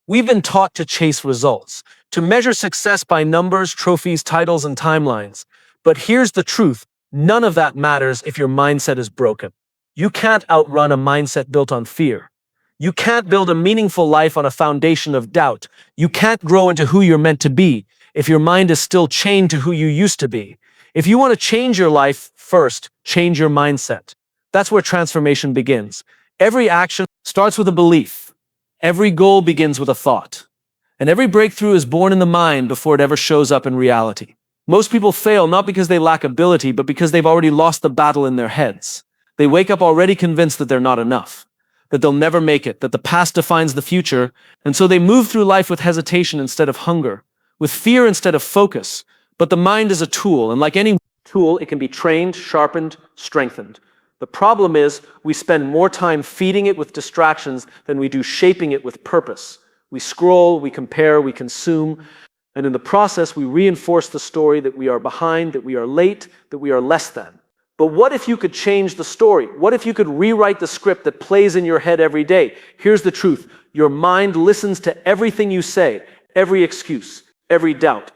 We've been taught to chase results, to measure success by numbers, trophies, titles, and timelines. But here's the truth: none of that matters if your mindset is broken. You can't outrun a mindset built on fear. You can't build a meaningful life on a foundation of doubt. You can't grow into who you're meant to be if your mind is still chained to who you used to be. If you want to change your life, first, change your mindset. That's where transformation begins. Every action starts with a belief. Every goal begins with a thought. And every breakthrough is born in the mind before it ever shows up in reality. Most people fail not because they lack ability, but because they've already lost the battle in their heads. They wake up already convinced that they're not enough, that they'll never make it, that the past defines the future, and so they move through life with hesitation instead of hunger, with fear instead of focus. But the mind is a tool, and like any tool, it can be trained, sharpened, strengthened. The problem is, we spend more time feeding it with distractions than we do shaping it with purpose. We scroll, we compare, we consume, and in the process, we reinforce the story that we are behind, that we are late, that we are less than. But what if you could change the story? What if you could rewrite the script that plays in your head every day? Here's the truth: your mind listens to everything you say, every excuse, every doubt,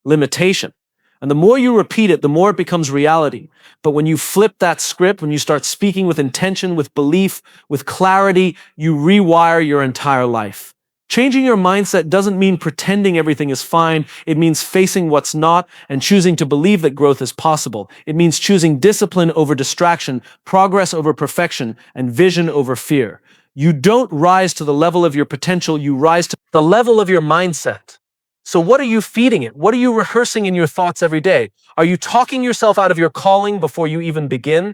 limitation. And the more you repeat it, the more it becomes reality. But when you flip that script, when you start speaking with intention, with belief, with clarity, you rewire your entire life. Changing your mindset doesn't mean pretending everything is fine. It means facing what's not and choosing to believe that growth is possible. It means choosing discipline over distraction, progress over perfection, and vision over fear. You don't rise to the level of your potential, you rise to the level of your mindset. So what are you feeding it? What are you rehearsing in your thoughts every day? Are you talking yourself out of your calling before you even begin?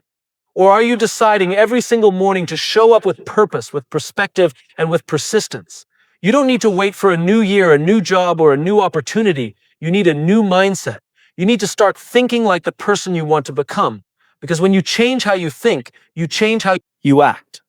Or are you deciding every single morning to show up with purpose, with perspective, and with persistence? You don't need to wait for a new year, a new job, or a new opportunity. You need a new mindset. You need to start thinking like the person you want to become. Because when you change how you think, you change how you act.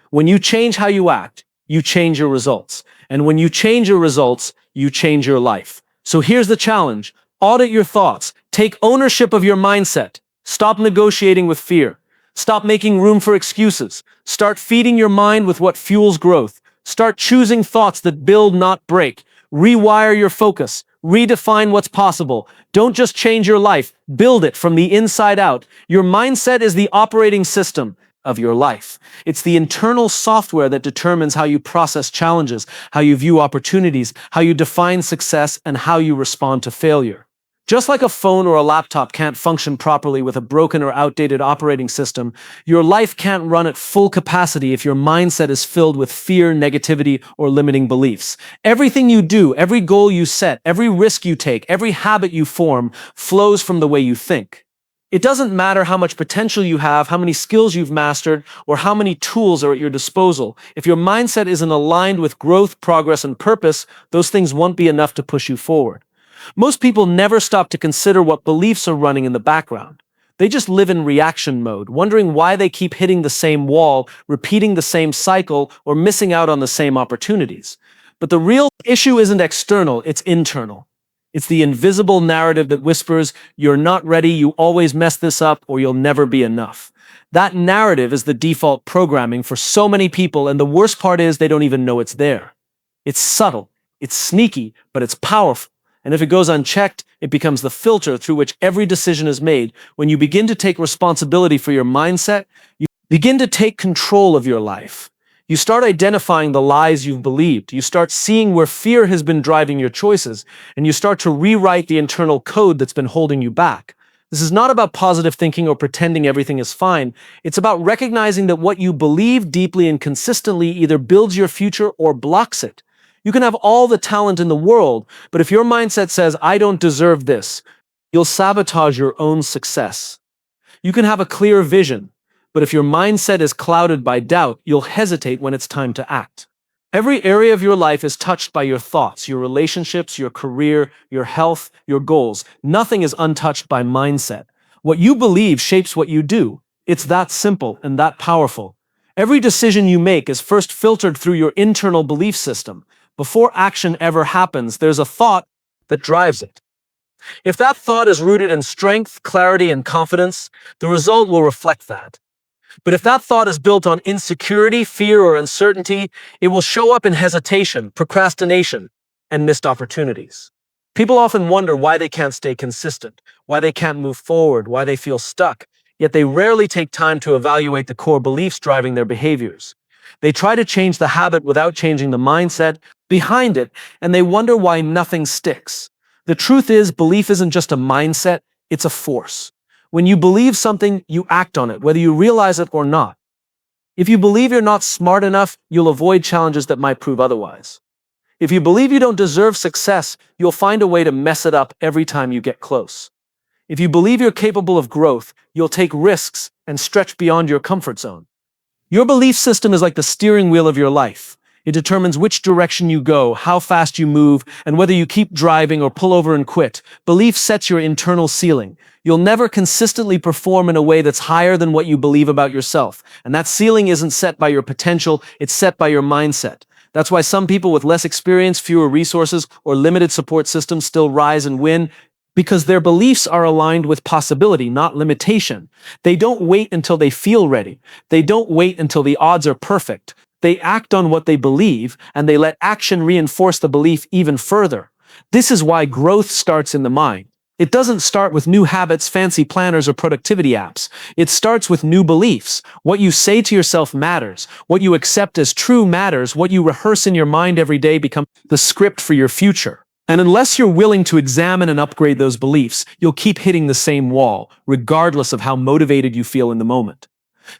When you change how you act, you change your results. And when you change your results, you change your life. So here's the challenge: audit your thoughts. Take ownership of your mindset. Stop negotiating with fear. Stop making room for excuses. Start feeding your mind with what fuels growth. Start choosing thoughts that build, not break. Rewire your focus. Redefine what's possible. Don't just change your life, build it from the inside out. Your mindset is the operating system of your life. It's the internal software that determines how you process challenges, how you view opportunities, how you define success, and how you respond to failure. Just like a phone or a laptop can't function properly with a broken or outdated operating system, your life can't run at full capacity if your mindset is filled with fear, negativity, or limiting beliefs. Everything you do, every goal you set, every risk you take, every habit you form flows from the way you think. It doesn't matter how much potential you have, how many skills you've mastered, or how many tools are at your disposal. If your mindset isn't aligned with growth, progress, and purpose, those things won't be enough to push you forward. Most people never stop to consider what beliefs are running in the background. They just live in reaction mode, wondering why they keep hitting the same wall, repeating the same cycle, or missing out on the same opportunities. But the real issue isn't external, it's internal. It's the invisible narrative that whispers, "You're not ready, you always mess this up, or you'll never be enough." That narrative is the default programming for so many people, and the worst part is they don't even know it's there. It's subtle, it's sneaky, but it's powerful. And if it goes unchecked, it becomes the filter through which every decision is made. When you begin to take responsibility for your mindset, you begin to take control of your life. You start identifying the lies you've believed. You start seeing where fear has been driving your choices, and you start to rewrite the internal code that's been holding you back. This is not about positive thinking or pretending everything is fine. It's about recognizing that what you believe deeply and consistently either builds your future or blocks it. You can have all the talent in the world, but if your mindset says, "I don't deserve this," you'll sabotage your own success. You can have a clear vision, but if your mindset is clouded by doubt, you'll hesitate when it's time to act. Every area of your life is touched by your thoughts, your relationships, your career, your health, your goals. Nothing is untouched by mindset. What you believe shapes what you do. It's that simple and that powerful. Every decision you make is first filtered through your internal belief system. Before action ever happens, there's a thought that drives it. If that thought is rooted in strength, clarity, and confidence, the result will reflect that. But if that thought is built on insecurity, fear, or uncertainty, it will show up in hesitation, procrastination, and missed opportunities. People often wonder why they can't stay consistent, why they can't move forward, why they feel stuck, yet they rarely take time to evaluate the core beliefs driving their behaviors. They try to change the habit without changing the mindset behind it, and they wonder why nothing sticks. The truth is, belief isn't just a mindset, it's a force. When you believe something, you act on it, whether you realize it or not. If you believe you're not smart enough, you'll avoid challenges that might prove otherwise. If you believe you don't deserve success, you'll find a way to mess it up every time you get close. If you believe you're capable of growth, you'll take risks and stretch beyond your comfort zone. Your belief system is like the steering wheel of your life. It determines which direction you go, how fast you move, and whether you keep driving or pull over and quit. Belief sets your internal ceiling. You'll never consistently perform in a way that's higher than what you believe about yourself. And that ceiling isn't set by your potential, it's set by your mindset. That's why some people with less experience, fewer resources, or limited support systems still rise and win, because their beliefs are aligned with possibility, not limitation. They don't wait until they feel ready. They don't wait until the odds are perfect. They act on what they believe, and they let action reinforce the belief even further. This is why growth starts in the mind. It doesn't start with new habits, fancy planners, or productivity apps. It starts with new beliefs. What you say to yourself matters. What you accept as true matters. What you rehearse in your mind every day becomes the script for your future. And unless you're willing to examine and upgrade those beliefs, you'll keep hitting the same wall, regardless of how motivated you feel in the moment.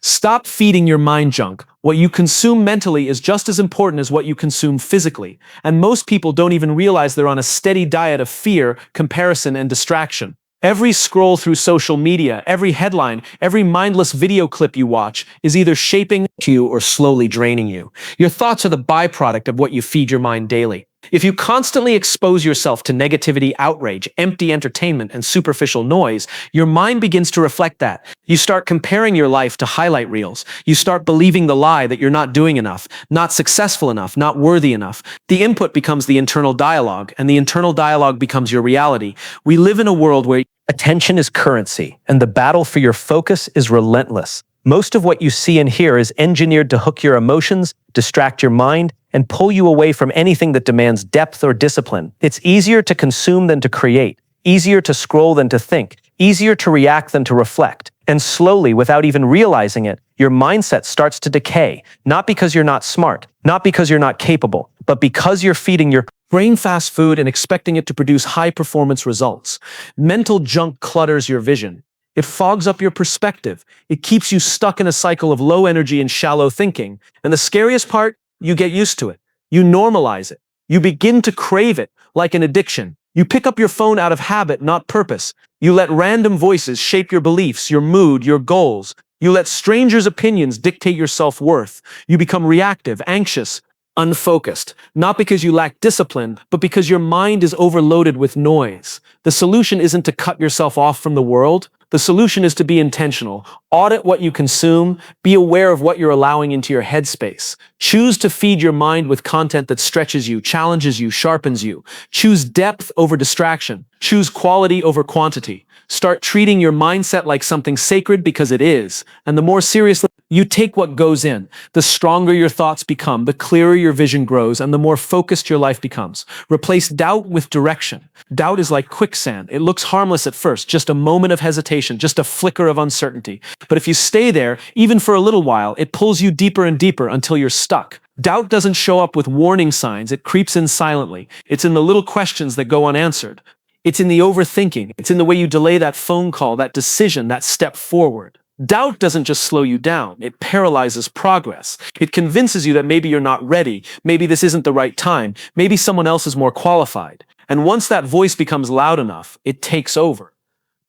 Stop feeding your mind junk. What you consume mentally is just as important as what you consume physically, and most people don't even realize they're on a steady diet of fear, comparison, and distraction. Every scroll through social media, every headline, every mindless video clip you watch is either shaping you or slowly draining you. Your thoughts are the byproduct of what you feed your mind daily. If you constantly expose yourself to negativity, outrage, empty entertainment, and superficial noise, your mind begins to reflect that. You start comparing your life to highlight reels. You start believing the lie that you're not doing enough, not successful enough, not worthy enough. The input becomes the internal dialogue, and the internal dialogue becomes your reality. We live in a world where attention is currency, and the battle for your focus is relentless. Most of what you see and hear is engineered to hook your emotions, distract your mind, and pull you away from anything that demands depth or discipline. It's easier to consume than to create, easier to scroll than to think, easier to react than to reflect. And slowly, without even realizing it, your mindset starts to decay, not because you're not smart, not because you're not capable, but because you're feeding your brain fast food and expecting it to produce high-performance results. Mental junk clutters your vision. It fogs up your perspective. It keeps you stuck in a cycle of low energy and shallow thinking. And the scariest part, you get used to it. You normalize it. You begin to crave it, like an addiction. You pick up your phone out of habit, not purpose. You let random voices shape your beliefs, your mood, your goals. You let strangers' opinions dictate your self-worth. You become reactive, anxious, unfocused, not because you lack discipline, but because your mind is overloaded with noise. The solution isn't to cut yourself off from the world. The solution is to be intentional. Audit what you consume. Be aware of what you're allowing into your headspace. Choose to feed your mind with content that stretches you, challenges you, sharpens you. Choose depth over distraction. Choose quality over quantity. Start treating your mindset like something sacred because it is. And the more seriously you take what goes in, the stronger your thoughts become, the clearer your vision grows, and the more focused your life becomes. Replace doubt with direction. Doubt is like quicksand. It looks harmless at first, just a moment of hesitation, just a flicker of uncertainty. But if you stay there, even for a little while, it pulls you deeper and deeper until you're stuck. Doubt doesn't show up with warning signs. It creeps in silently. It's in the little questions that go unanswered. It's in the overthinking. It's in the way you delay that phone call, that decision, that step forward. Doubt doesn't just slow you down. It paralyzes progress. It convinces you that maybe you're not ready. Maybe this isn't the right time. Maybe someone else is more qualified. And once that voice becomes loud enough, it takes over.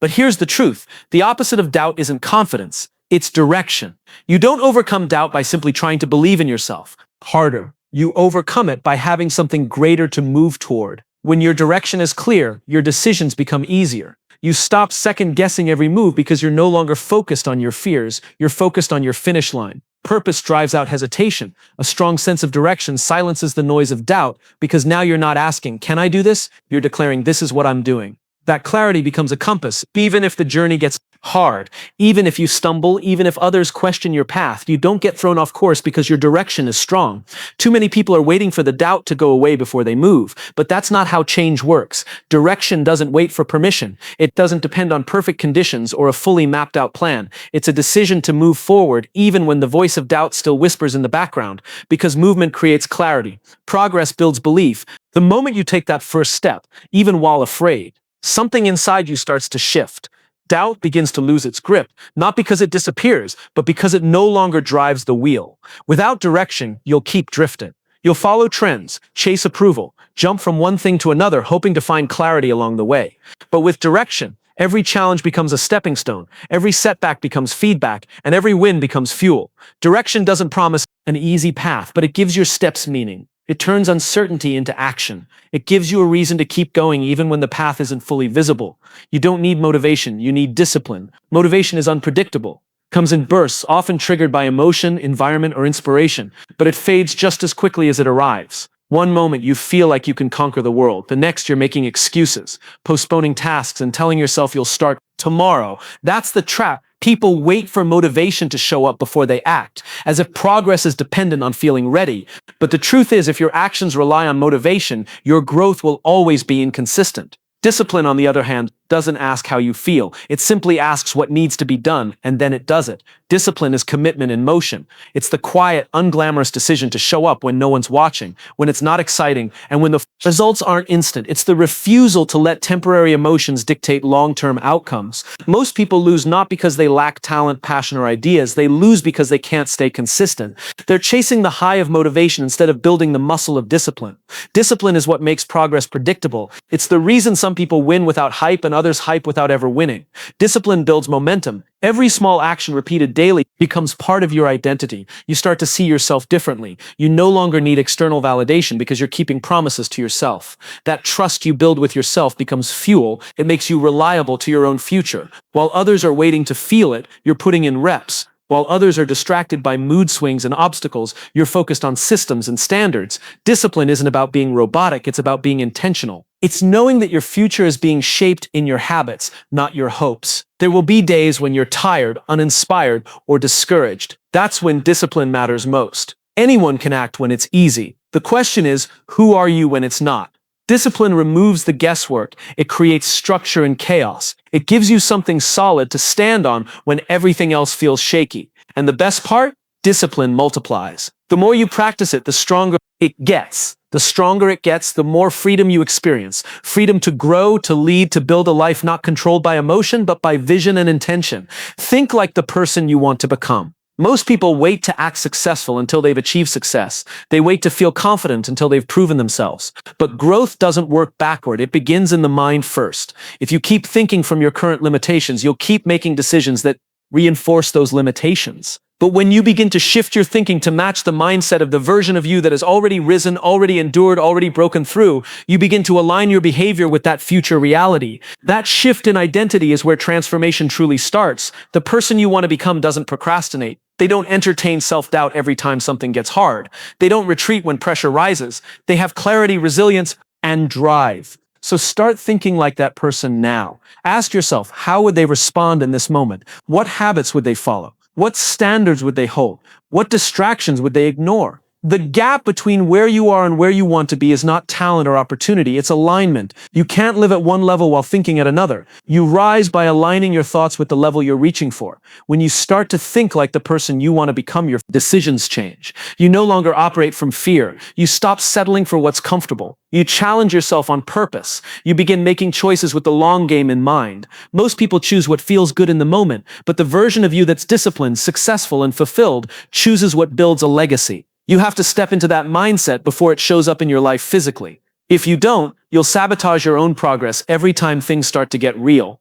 But here's the truth. The opposite of doubt isn't confidence. It's direction. You don't overcome doubt by simply trying to believe in yourself. Harder. You overcome it by having something greater to move toward. When your direction is clear, your decisions become easier. You stop second-guessing every move because you're no longer focused on your fears, you're focused on your finish line. Purpose drives out hesitation. A strong sense of direction silences the noise of doubt because now you're not asking, "Can I do this?" You're declaring, "This is what I'm doing." That clarity becomes a compass. Even if the journey gets hard, even if you stumble, even if others question your path, you don't get thrown off course because your direction is strong. Too many people are waiting for the doubt to go away before they move, but that's not how change works. Direction doesn't wait for permission. It doesn't depend on perfect conditions or a fully mapped out plan. It's a decision to move forward even when the voice of doubt still whispers in the background, because movement creates clarity. Progress builds belief. The moment you take that first step, even while afraid, something inside you starts to shift. Doubt begins to lose its grip, not because it disappears, but because it no longer drives the wheel. Without direction, you'll keep drifting. You'll follow trends, chase approval, jump from one thing to another, hoping to find clarity along the way. But with direction, every challenge becomes a stepping stone, every setback becomes feedback, and every win becomes fuel. Direction doesn't promise an easy path, but it gives your steps meaning. It turns uncertainty into action. It gives you a reason to keep going even when the path isn't fully visible. You don't need motivation, you need discipline. Motivation is unpredictable, comes in bursts, often triggered by emotion, environment, or inspiration, but it fades just as quickly as it arrives. One moment you feel like you can conquer the world. The next you're making excuses, postponing tasks, and telling yourself you'll start tomorrow. That's the trap. People wait for motivation to show up before they act, as if progress is dependent on feeling ready. But the truth is, if your actions rely on motivation, your growth will always be inconsistent. Discipline, on the other hand, doesn't ask how you feel. It simply asks what needs to be done, and then it does it. Discipline is commitment in motion. It's the quiet, unglamorous decision to show up when no one's watching, when it's not exciting, and when the results aren't instant. It's the refusal to let temporary emotions dictate long-term outcomes. Most people lose not because they lack talent, passion, or ideas. They lose because they can't stay consistent. They're chasing the high of motivation instead of building the muscle of discipline. Discipline is what makes progress predictable. It's the reason some people win without hype and others hype without ever winning. Discipline builds momentum. Every small action repeated daily becomes part of your identity. You start to see yourself differently. You no longer need external validation because you're keeping promises to yourself. That trust you build with yourself becomes fuel. It makes you reliable to your own future. While others are waiting to feel it, you're putting in reps. While others are distracted by mood swings and obstacles, you're focused on systems and standards. Discipline isn't about being robotic, it's about being intentional. It's knowing that your future is being shaped in your habits, not your hopes. There will be days when you're tired, uninspired, or discouraged. That's when discipline matters most. Anyone can act when it's easy. The question is, who are you when it's not? Discipline removes the guesswork. It creates structure and chaos. It gives you something solid to stand on when everything else feels shaky. And the best part? Discipline multiplies. The more you practice it, the stronger it gets. The stronger it gets, the more freedom you experience. Freedom to grow, to lead, to build a life not controlled by emotion, but by vision and intention. Think like the person you want to become. Most people wait to act successful until they've achieved success. They wait to feel confident until they've proven themselves. But growth doesn't work backward. It begins in the mind first. If you keep thinking from your current limitations, you'll keep making decisions that reinforce those limitations. But when you begin to shift your thinking to match the mindset of the version of you that has already risen, already endured, already broken through, you begin to align your behavior with that future reality. That shift in identity is where transformation truly starts. The person you want to become doesn't procrastinate. They don't entertain self-doubt every time something gets hard. They don't retreat when pressure rises. They have clarity, resilience, and drive. So start thinking like that person now. Ask yourself, how would they respond in this moment? What habits would they follow? What standards would they hold? What distractions would they ignore? The gap between where you are and where you want to be is not talent or opportunity, it's alignment. You can't live at one level while thinking at another. You rise by aligning your thoughts with the level you're reaching for. When you start to think like the person you want to become, your decisions change. You no longer operate from fear. You stop settling for what's comfortable. You challenge yourself on purpose. You begin making choices with the long game in mind. Most people choose what feels good in the moment, but the version of you that's disciplined, successful, and fulfilled chooses what builds a legacy. You have to step into that mindset before it shows up in your life physically. If you don't, you'll sabotage your own progress every time things start to get real.